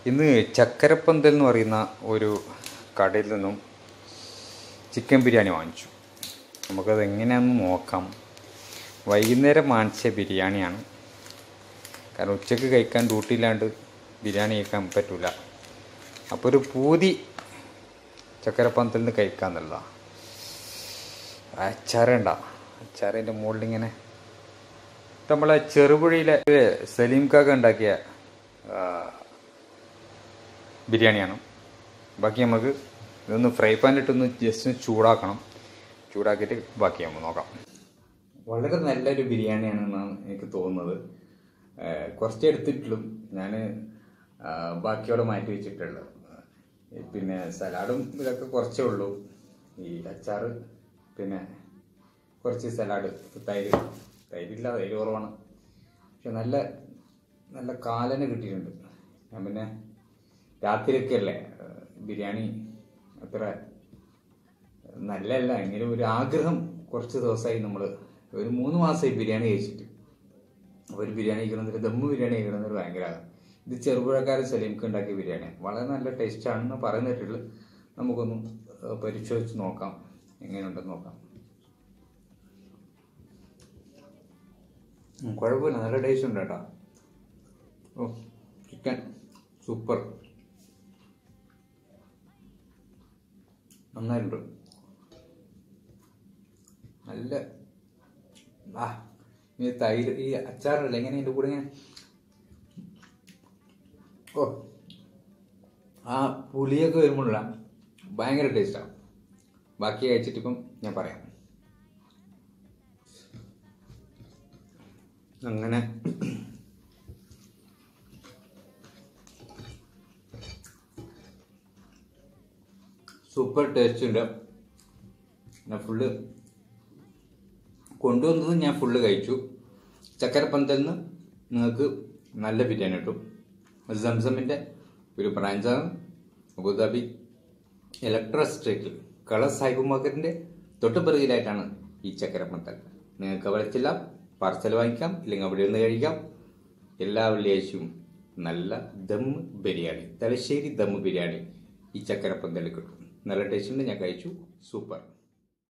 ഇന്ന് ചക്കരപ്പന്തൽ എന്ന് പറയുന്ന ഒരു കടയിൽ നിന്നും ചിക്കൻ ബിരിയാണി വാങ്ങിച്ചു. നമുക്കത് എങ്ങനെയാണെന്ന് നോക്കാം. വൈകുന്നേരം വാങ്ങിച്ച ബിരിയാണിയാണ്. കാരണം ഉച്ചയ്ക്ക് കഴിക്കാൻ ഡ്യൂട്ടിയില്ലാണ്ട് ബിരിയാണി കഴിക്കാൻ പറ്റില്ല. അപ്പോൾ ഒരു പൂതി ചക്കരപ്പന്തലിൽ നിന്ന് കഴിക്കാമെന്നുള്ളതാണ്. അച്ചാറുണ്ട, അച്ചാറിൻ്റെ മുകളിലിങ്ങനെ നമ്മളെ ചെറുപുഴയിലെ സലീം കാക്ക ഉണ്ടാക്കിയ ബിരിയാണിയാണ്. ബാക്കി നമുക്ക് ഇതൊന്ന് ഫ്രൈ പാനിലിട്ടൊന്ന് ജസ്റ്റ് ചൂടാക്കണം. ചൂടാക്കിയിട്ട് ബാക്കി നമുക്ക് നോക്കാം. വളരെ നല്ലൊരു ബിരിയാണിയാണെന്നാണ് എനിക്ക് തോന്നുന്നത്. കുറച്ച് എടുത്തിട്ടുള്ളൂ, ഞാൻ ബാക്കിയോടെ മാറ്റി വെച്ചിട്ടുള്ളത്. പിന്നെ സലാഡും ഇതൊക്കെ കുറച്ചേ ഉള്ളൂ. ഈ അച്ചാറ്, പിന്നെ കുറച്ച് സലാഡ്, തൈരില്ല, തൈര് കുറവാണ്. പക്ഷെ നല്ല നല്ല കാലന് കിട്ടിയിട്ടുണ്ട്. ഞാൻ പിന്നെ രാത്രിയൊക്കെ അല്ലേ ബിരിയാണി അത്ര നല്ലതല്ല, എങ്കിലും ഒരു ആഗ്രഹം കുറച്ച് ദിവസമായി. നമ്മൾ ഒരു 3 മാസമായി ബിരിയാണി കഴിച്ചിട്ട്. ഒരു ബിരിയാണി കഴിക്കണമെന്നൊരു ദമ്മ് ബിരിയാണി കഴിക്കണമെന്നൊരു ഭയങ്കര ആഗ്രഹം. ഇത് ചെറുപുഴക്കാരൻ സലീംക്ക് ഉണ്ടാക്കിയ ബിരിയാണിയാണ്. വളരെ നല്ല ടേസ്റ്റാണെന്ന് പറയുന്നിട്ടുള്ളൂ. നമുക്കൊന്ന് പരിശോധിച്ച് നോക്കാം, എങ്ങനെയുണ്ടെന്ന് നോക്കാം. കുഴപ്പമില്ല, നല്ല ടേസ്റ്റ് ഉണ്ട് കേട്ടോ. ഓ, ചിക്കൻ സൂപ്പർ, നന്നായിട്ടുണ്ട്. നല്ല ഈ തൈര്, ഈ അച്ചാറല്ല, എങ്ങനെ എൻ്റെ കൂടെ ഇങ്ങനെ ആ പുളിയൊക്കെ വരുമ്പോഴുള്ള ഭയങ്കര ടേസ്റ്റാണ്. ബാക്കി കഴിച്ചിട്ടിപ്പം ഞാൻ പറയാം. അങ്ങനെ സൂപ്പർ ടേസ്റ്റ് ഉണ്ട്. ഞാൻ ഫുള്ള് കൊണ്ടുവന്നത് ഞാൻ ഫുള്ള് കഴിച്ചു. ചക്കരപ്പന്തലിൽ നിന്ന് നിങ്ങൾക്ക് നല്ല ബിരിയാണി കിട്ടും. സംസമിൻ്റെ ഒരു ബ്രാഞ്ചാണ് അബുദാബി ഇലക്ട്ര സ്ട്രീറ്റിൽ കളർ സാഹിബ് മാർക്കറ്റിൻ്റെ തൊട്ടുപിറകിലായിട്ടാണ് ഈ ചക്കരപ്പന്തൽ. നിങ്ങൾക്ക് അവിടെ ചെല്ലാം, പാർസൽ വാങ്ങിക്കാം, ഇല്ലെങ്കിൽ അവിടെ നിന്ന് കഴിക്കാം. എല്ലാ വെള്ളിയാഴ്ചയും നല്ല ദം ബിരിയാണി, തലശ്ശേരി ദം ബിരിയാണി ഈ ചക്കരപ്പന്തലിൽ കിട്ടും. നല്ല ടേസ്റ്റ് ഉണ്ട്. ഞാൻ കഴിച്ചു, സൂപ്പർ.